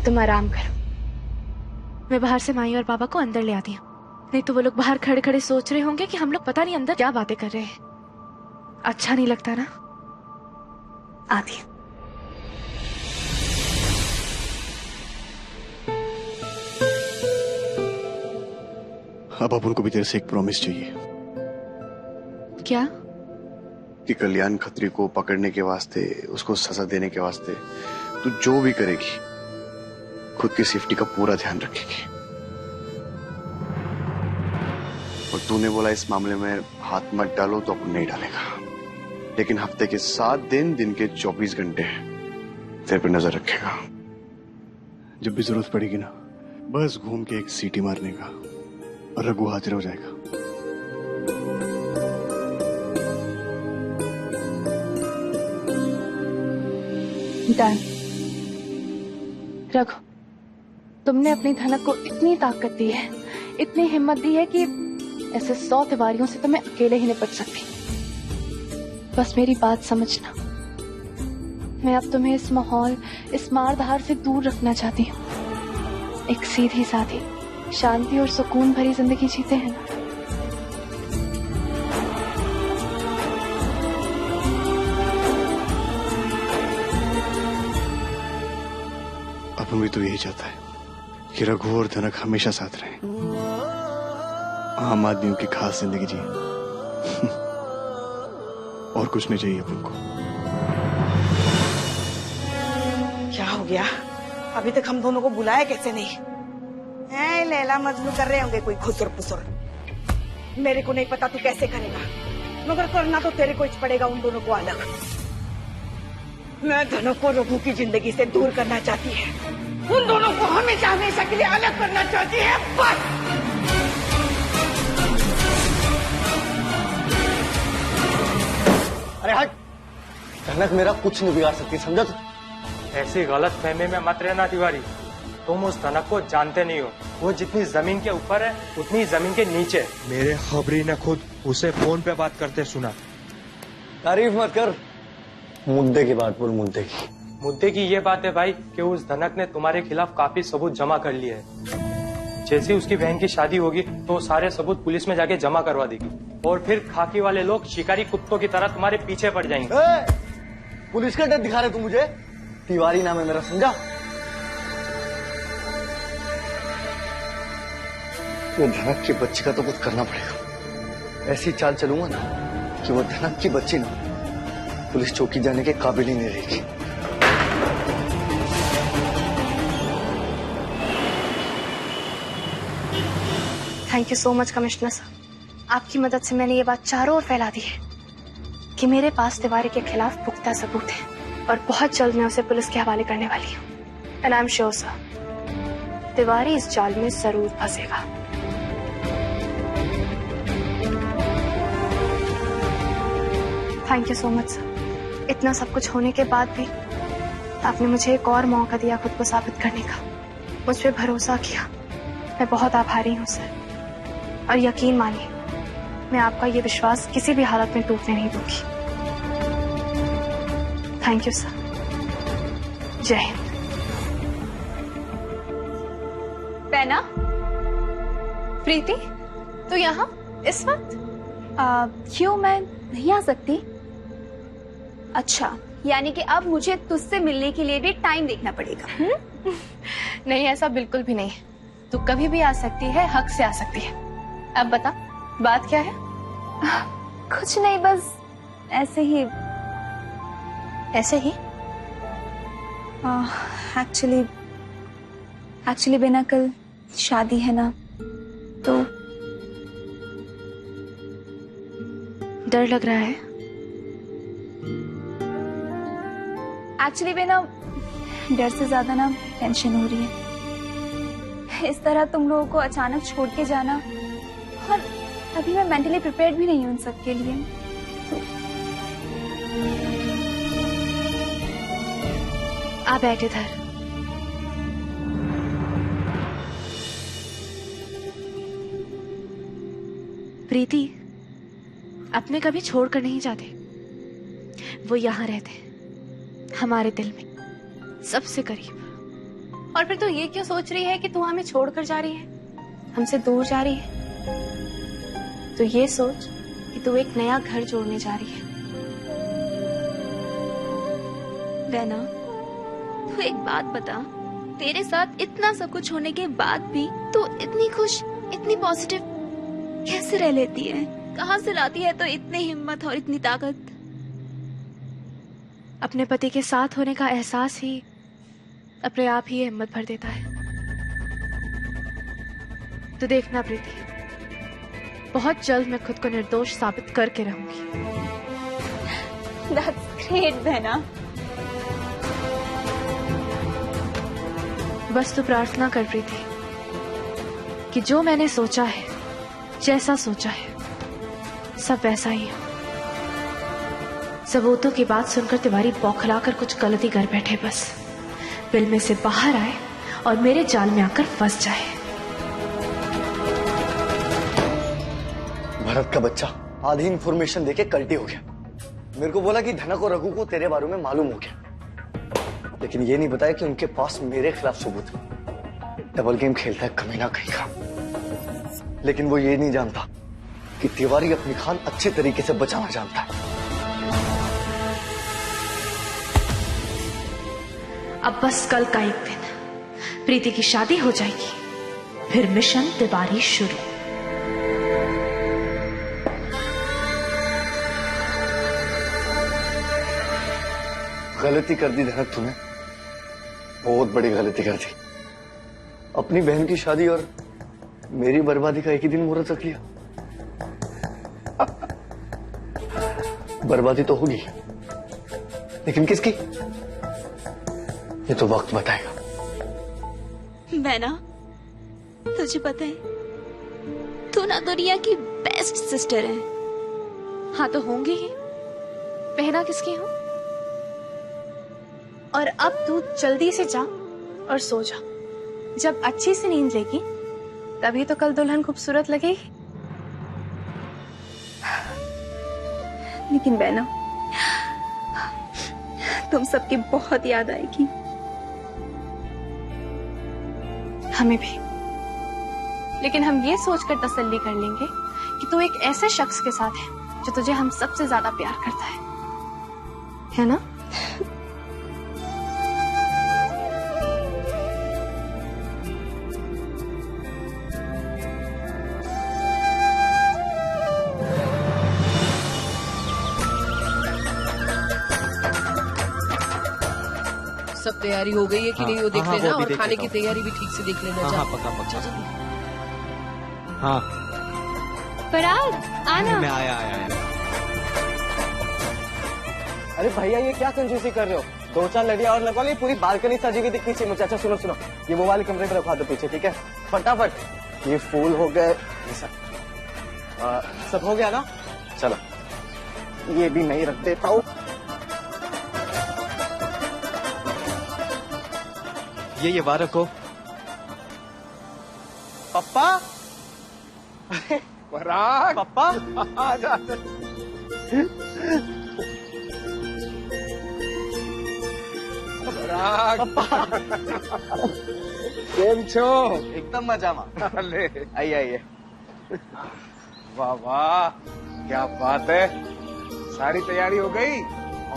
तुम आराम करो, मैं बाहर से माई और पापा को अंदर ले आती हूँ। नहीं तो वो लोग बाहर खड़े खड़े सोच रहे होंगे कि हम लोग पता नहीं अंदर क्या बातें कर रहे हैं। अच्छा नहीं लगता ना। आती हूँ। अब अपन को भी तेरे से एक प्रॉमिस चाहिए। क्या? कि कल्याण खत्री को पकड़ने के वास्ते, उसको सजा देने के वास्ते तू जो भी करेगी खुद की सेफ्टी का पूरा ध्यान रखेगी। और तूने बोला इस मामले में हाथ मत डालो तो अपन नहीं डालेगा, लेकिन हफ्ते के 7 दिन, दिन के 24 घंटे तेरे पे नजर रखेगा। जब भी जरूरत पड़ेगी ना, बस घूम के एक सीटी मारने का और रघु हाजिर हो जाएगा। डन। रघु, तुमने अपनी धनक को इतनी ताकत दी है, इतनी हिम्मत दी है कि ऐसे 100 तिवारियों से तो मैं अकेले ही निपट सकती। बस मेरी बात समझना, मैं अब तुम्हें इस माहौल, इस मारधार से दूर रखना चाहती हूँ। एक सीधी सादी, शांति और सुकून भरी जिंदगी जीते हैं ना। अपन भी तो यही चाहता है कि रघु और धनक हमेशा साथ रहें, आम आदमियों की खास जिंदगी जिए। और कुछ नहीं चाहिए अपन को। क्या हो गया? अभी तक हम दोनों को बुलाया कैसे नहीं? ऐ लैला मजनू कर रहे होंगे कोई खुसुर पुसुर। मेरे को नहीं पता तू कैसे करेगा, मगर करना तो तेरे को ही पड़ेगा उन दोनों को अलग। मैं धनक को रघु की जिंदगी से दूर करना चाहती है, उन दोनों को हमेशा हमेशा के लिए अलग करना चाहती है, बस। अरे हट, धनक मेरा कुछ नहीं बिगाड़ सकती, समझा तू? ऐसी गलत फहमी में मत रहना तिवारी। तुम उस धनक को जानते नहीं हो। वो जितनी जमीन के ऊपर है उतनी जमीन के नीचे। मेरे खबरी ने खुद उसे फोन पे बात करते सुना। तारीफ मत कर, मुद्दे की बात बोल। मुद्दे की ये बात है भाई कि उस धनक ने तुम्हारे खिलाफ काफी सबूत जमा कर लिए हैं। जैसे उसकी बहन की शादी होगी तो सारे सबूत पुलिस में जाके जमा करवा देगी, और फिर खाकी वाले लोग शिकारी कुत्तों की तरह तुम्हारे पीछे पड़ जाएंगे। पुलिस का डर दिखा रहे तू मुझे? तिवारी नाम है मेरा, समझा? वो धनक के बच्चे का तो कुछ करना पड़ेगा। ऐसी चाल चलूंगा ना कि वो धनक की बच्ची ना पुलिस चौकी जाने के काबिल ही नहीं रहेगी। Thank you so much commissioner साहब। आपकी मदद से मैंने ये बात चारों ओर फैला दी है कि मेरे पास तिवारी के खिलाफ पुख्ता सबूत है, और बहुत जल्द मैं उसे पुलिस के हवाले करने वाली हूँ। And I am sure sir, Tiwari इस जाल में जरूर फंसेगा। Thank you so much sir. इतना सब कुछ होने के बाद भी आपने मुझे एक और मौका दिया खुद को साबित करने का, मुझ पे भरोसा किया। मैं बहुत आभारी हूँ सर, और यकीन मानिए मैं आपका ये विश्वास किसी भी हालत में टूटने नहीं दूंगी। Thank you sir. जय हिंद। पैना, प्रीति, तू यहाँ इस वक्त? क्यों, मैं नहीं आ सकती? अच्छा, यानी कि अब मुझे तुझसे मिलने के लिए भी टाइम देखना पड़ेगा। नहीं, ऐसा बिल्कुल भी नहीं। तू कभी भी आ सकती है, हक से आ सकती है। अब बता, बात क्या है? कुछ नहीं, बस ऐसे ही। ऐसे ही? एक्चुअली बिना कल शादी है ना, तो डर लग रहा है? एक्चुअली बिना डर से ज्यादा ना टेंशन हो रही है। इस तरह तुम लोगों को अचानक छोड़ के जाना, और अभी मैं मेंटली प्रिपेयर्ड भी नहीं हूँ उन सब के लिए। तो आ बैठ इधर। प्रीति, अपने कभी छोड़कर नहीं जाते। वो यहाँ रहते, हमारे दिल में सबसे करीब, और फिर तू ये क्यों सोच रही है कि तू हमें छोड़कर जा रही है, हमसे दूर जा रही है? तो ये सोच कि तू एक नया घर जोड़ने जा रही है। वैना, तू एक बात बता, तेरे साथ इतना सब कुछ होने के बाद भी तू इतनी खुश, इतनी पॉजिटिव कैसे रह लेती है? कहाँ से लाती है तो इतनी हिम्मत और इतनी ताकत? अपने पति के साथ होने का एहसास ही अपने आप ही हिम्मत भर देता है। तो देखना प्रीति, बहुत जल्द मैं खुद को निर्दोष साबित करके रहूंगी। That's great, वैना। बस तू प्रार्थना कर प्रीति कि जो मैंने सोचा है, जैसा सोचा है, सब वैसा ही हो। सबूतों की बात सुनकर तिवारी बौखलाकर कुछ गलती कर बैठे, बस बिल में से बाहर आए और मेरे जाल में आकर फंस जाए। भरत का बच्चा आधी इंफॉर्मेशन देके कल्टी हो गया। मेरे को बोला कि धनक और रघु को तेरे बारे में मालूम हो गया, लेकिन ये नहीं बताया कि उनके पास मेरे खिलाफ सबूत है। डबल गेम खेलता है कमीना कहीं का। लेकिन वो ये नहीं जानता कि तिवारी अपनी खान अच्छे तरीके से बचाना जानता है। अब बस कल का एक दिन प्रीति की शादी हो जाएगी, फिर मिशन तिवारी शुरू। गलती कर दी धनक तूने, बहुत बड़ी गलती कर दी। अपनी बहन की शादी और मेरी बर्बादी का एक ही दिन मुहूर्त रख लिया। बर्बादी तो होगी, लेकिन किसकी, ये तो वक्त बताएगा। वैना, तुझे पता है तू ना दुनिया की बेस्ट सिस्टर है। हाँ तो होंगी ही, बहना किसकी हूँ। और अब तू जल्दी से जा और सो जा। जब अच्छी सी नींद लेगी तभी तो कल दुल्हन खूबसूरत लगेगी। लेकिन वैना, तुम सबकी बहुत याद आएगी। हमें भी, लेकिन हम ये सोचकर तसल्ली कर लेंगे कि तू एक ऐसे शख्स के साथ है जो तुझे हम सबसे ज्यादा प्यार करता है ना? सब तैयारी हो गई है कि नहीं वो देख लेना, वो भी और देख खाने लेता की हूँ। तैयारी भी ठीक से देख लेना। जा। पक्का पक्का। जा, जा। हाँ पराग, आना। मैं आया। अरे भैया ये क्या कंजूसी कर रहे हो? 2-4 लड़ियां और लगवा ली, पूरी बालकनी सजी हुई दिखनी चाहिए मुझे। अच्छा सुनो, ये वो वाले कमरे में रखवा दो पीछे, ठीक है? फटाफट। ये फूल हो गए, ये सब हो गया ना? चलो ये भी नहीं रख देता हूँ। ये बाहर रखो। पप्पा, पराग, पप्पा, आजा। पराग, केम छो? एकदम मजा में। अरे आइए। वाह वाह, क्या बात है। सारी तैयारी हो गई?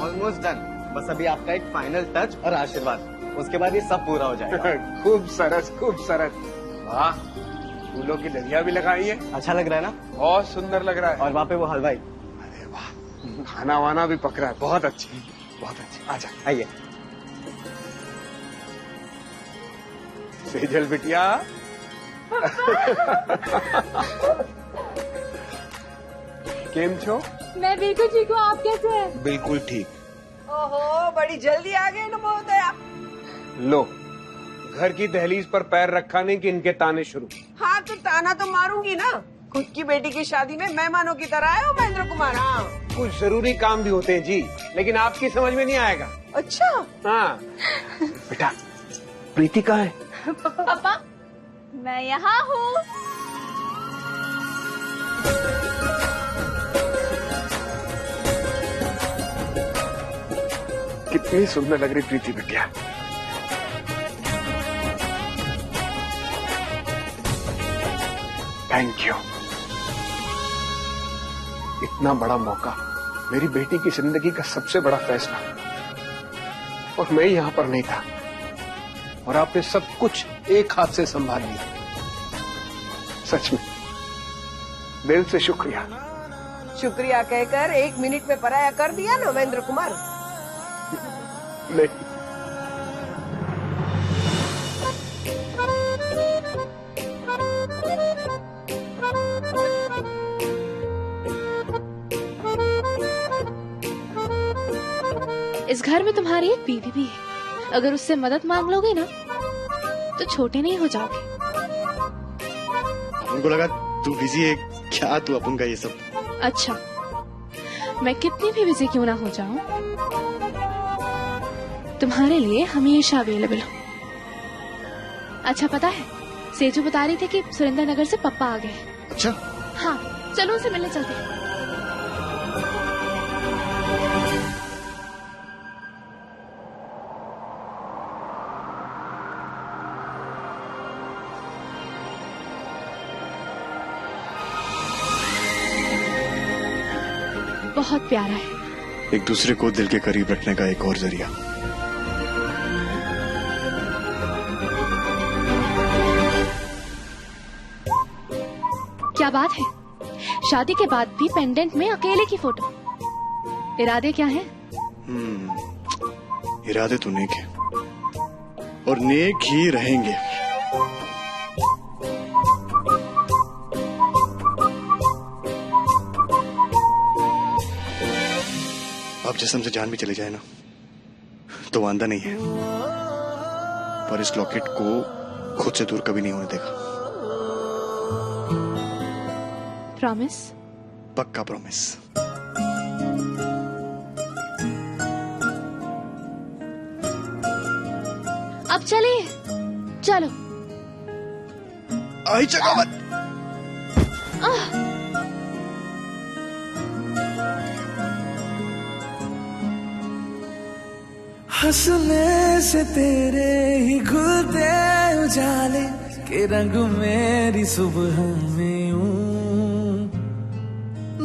Almost done. बस अभी आपका एक फाइनल टच और आशीर्वाद, उसके बाद ये सब पूरा हो जाएगा। खूब सरस, खूब सरस। वाह, फूलों की डलिया भी लगाई है। अच्छा लग रहा है ना? बहुत सुंदर लग रहा है। और वहाँ पे वो हलवाई। अरे वाह, खाना वाना भी पक रहा है। बहुत अच्छी, बहुत अच्छी। आजा, आइए। सेजल बिटिया। केम छो? मैं बिल्कुल ठीक हूँ, आप कैसे हैं? बिल्कुल ठीक। ओहो, बड़ी जल्दी आ गए नमोदया। लो, घर की दहलीज पर पैर रखा नहीं कि इनके ताने शुरू। हाँ तो ताना तो मारूंगी ना। खुद की बेटी की शादी में मेहमानों की तरह आए हो महेंद्र कुमार। हाँ कुछ जरूरी काम भी होते हैं जी, लेकिन आपकी समझ में नहीं आएगा। अच्छा, हाँ बेटा, प्रीति कहाँ है? पापा, मैं यहाँ हूँ। कितनी सुंदर लग रही प्रीति बिटिया। Thank you. इतना बड़ा मौका, मेरी बेटी की जिंदगी का सबसे बड़ा फैसला, और मैं यहां पर नहीं था, और आपने सब कुछ एक हाथ से संभाल लिया। सच में दिल से शुक्रिया। शुक्रिया कहकर 1 मिनट में पराया कर दिया नवेंद्र कुमार। नहीं, इस घर में तुम्हारी एक बीवी भी है, अगर उससे मदद मांग लोगे ना तो छोटे नहीं हो जाओगे। उनको लगा तू बिजी है क्या, तू अपन का ये सब। अच्छा, मैं कितनी भी बिजी क्यों ना हो जाऊं, तुम्हारे लिए हमेशा अवेलेबल हूँ। अच्छा पता है, सेजू बता रही थी कि सुरेंद्र नगर से पप्पा आ गए। अच्छा हाँ, चलो उनसे मिलने चलते हैं। बहुत प्यारा है। एक दूसरे को दिल के करीब रखने का एक और जरिया। क्या बात है, शादी के बाद भी पेंडेंट में अकेले की फोटो। इरादे क्या हैं? इरादे तो नेक है और नेक ही रहेंगे। अब जिस्म से जान भी चली जाए ना तो वांदा नहीं है, पर इस लॉकेट को खुद से दूर कभी नहीं होने देगा। प्रॉमिस? पक्का प्रॉमिस। अब चलिए, चलो। आई चकावत। हंसने से तेरे ही खुलते उजाले के रंग मेरी सुबह में ऊं,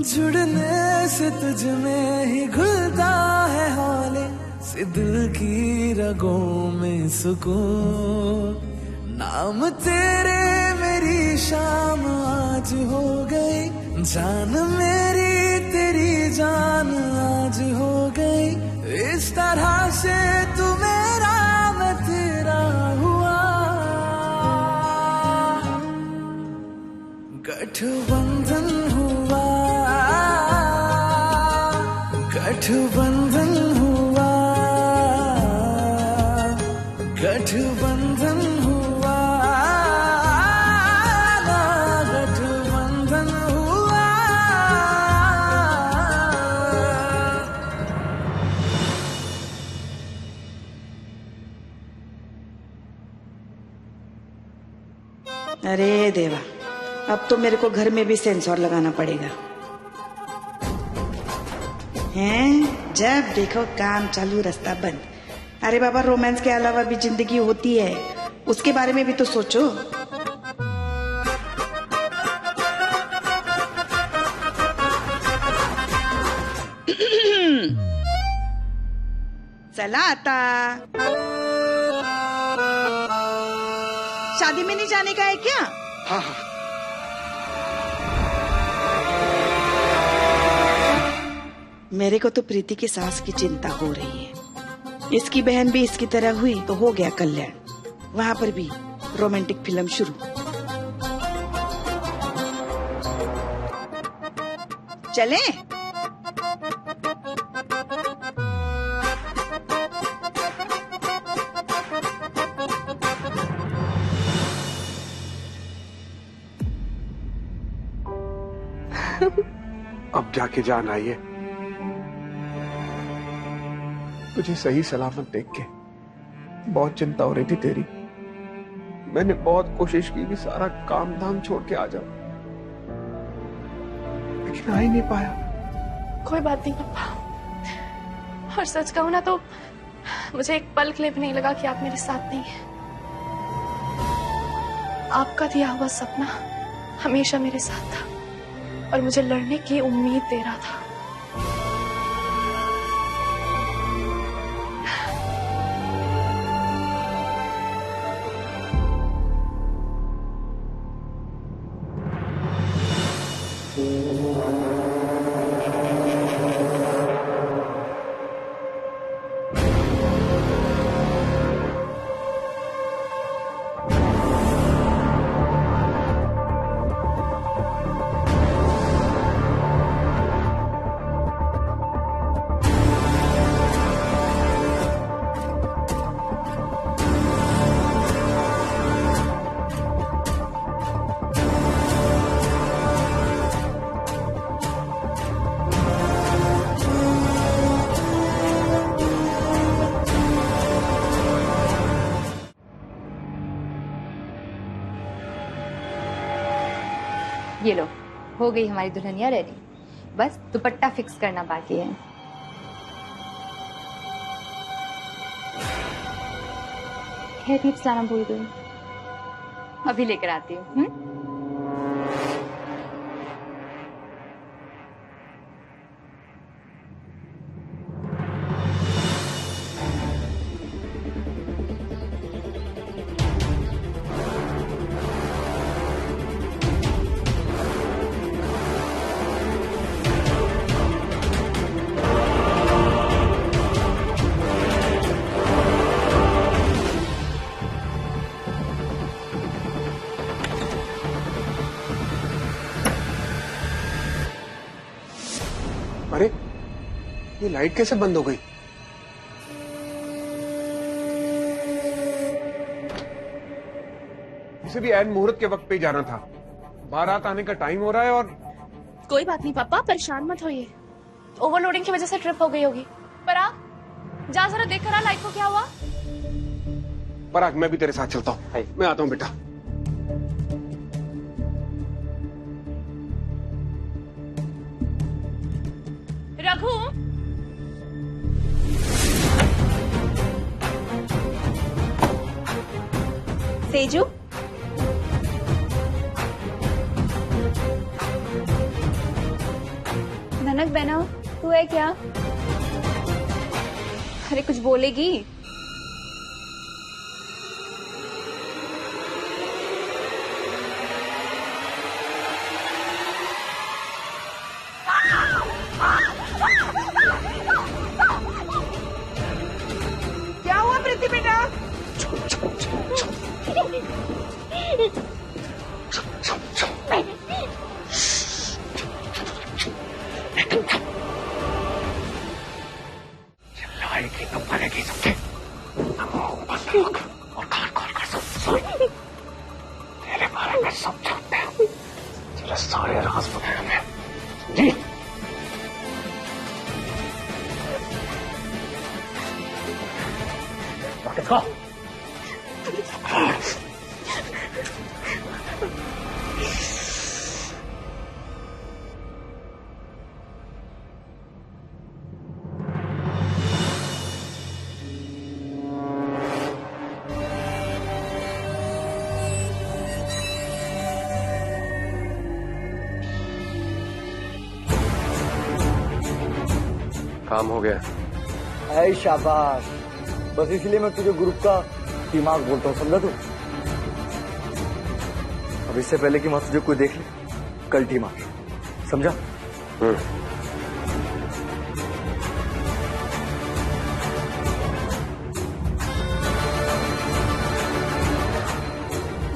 जुड़ने से तुझ में ही घुलता है हौले से दिल की रगों में सुकून। नाम तेरे मेरी शाम आज हो गई, जान मेरी तेरी जान आज हो गई। इस तरह से तू मेरा मैं तेरा हुआ, गठबंधन हुआ, गठबंधन हुआ, गठबंधन हुआ, गठबंधन हुआ। अरे देवा, अब तो मेरे को घर में भी सेंसर लगाना पड़ेगा। हैं, जब देखो काम चालू रास्ता बंद। अरे बाबा, रोमांस के अलावा भी जिंदगी होती है, उसके बारे में भी तो सोचो। चला आता, शादी में नहीं जाने का है क्या? हाँ हाँ। मेरे को तो प्रीति की सास की चिंता हो रही है। इसकी बहन भी इसकी तरह हुई तो हो गया कल्याण। वहाँ पर भी रोमांटिक फिल्म शुरू। चले? अब जाके जान आई है। तुझे सही सलामत देख के बहुत चिंता हो रही थी तेरी। मैंने बहुत कोशिश की कि सारा काम धाम छोड़ के आ जाऊं, लेकिन आ ही नहीं पाया। कोई बात नहीं पापा, और सच कहूं ना तो मुझे एक पल के लिए भी नहीं लगा कि आप मेरे साथ नहीं हैं। आपका दिया हुआ सपना हमेशा मेरे साथ था और मुझे लड़ने की उम्मीद दे रहा था। ये लो, हो गई हमारी दुल्हनिया रेडी। बस दुपट्टा फिक्स करना बाकी है। हेयर टिप्स लाना भूल गई, अभी लेकर आती हूँ। अरे ये लाइट कैसे बंद हो गई? इसे भी ऐन मुहूर्त के वक्त पे ही जाना था। बारात आने का टाइम हो रहा है और कोई बात नहीं पापा, परेशान मत होइए। ओवरलोडिंग की वजह से ट्रिप हो गई होगी। पराग जा जरा देख कर आ लाइट को क्या हुआ। पराग मैं भी तेरे साथ चलता हूँ। मैं आता हूँ बेटा। रघु, सेजू, धनक बहना तू है क्या? अरे कुछ बोलेगी? क्या हुआ प्रीति बेटा? चिल्लाएगी तो मरेगी सबके। बंद लोग और कान खोल कर सुन। तेरे बारे में सब जानते हैं, तेरे सारे राज पता है हमें। जी Let's go. काम हो गया। ऐ शाबाश, बस इसलिए मैं तुझे ग्रुप का दिमाग बोलता हूँ, समझा तू? अब इससे पहले कि वहां तुझे कोई देख ले, कल्टी मार, समझा?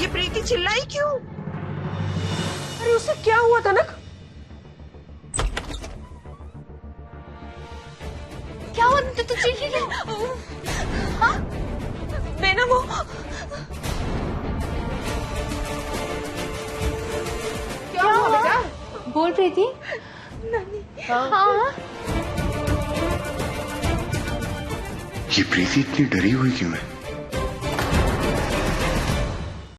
ये प्रीति चिल्लाई क्यों? अरे उसे क्या हुआ तनक? क्या हुआ? तो चीखी क्यों? हाँ? बेना वो क्या हुआ बेटा? बोल प्रीति। हाँ। ये प्रीति इतनी डरी हुई क्यों है?